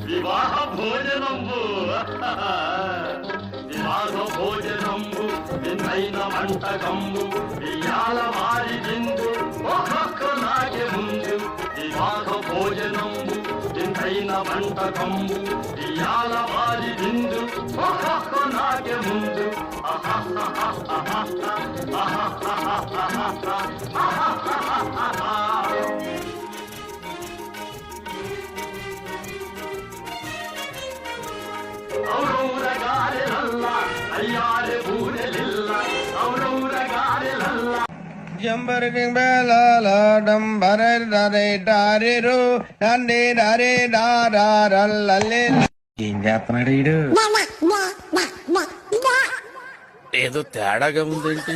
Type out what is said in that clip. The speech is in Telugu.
వివాహ భోజనంబు వివాహ భోజనంబు విన్నైన వంటకంబు ఇయాల వారి విందు ఒక్కొక్క నాగే ముందు వివాహ భోజనంబు విన్నైన వంటకంబు ఇయాల వారి విందు ఒక్కొక్క నాగే ముందు జంబర్ బెలాల డంబర డరే డారిరు డండి డరే డారల్లే. ఏం చేస్తున్నాడు వీడు? ఏదో తేడాగా ఉందేంటి?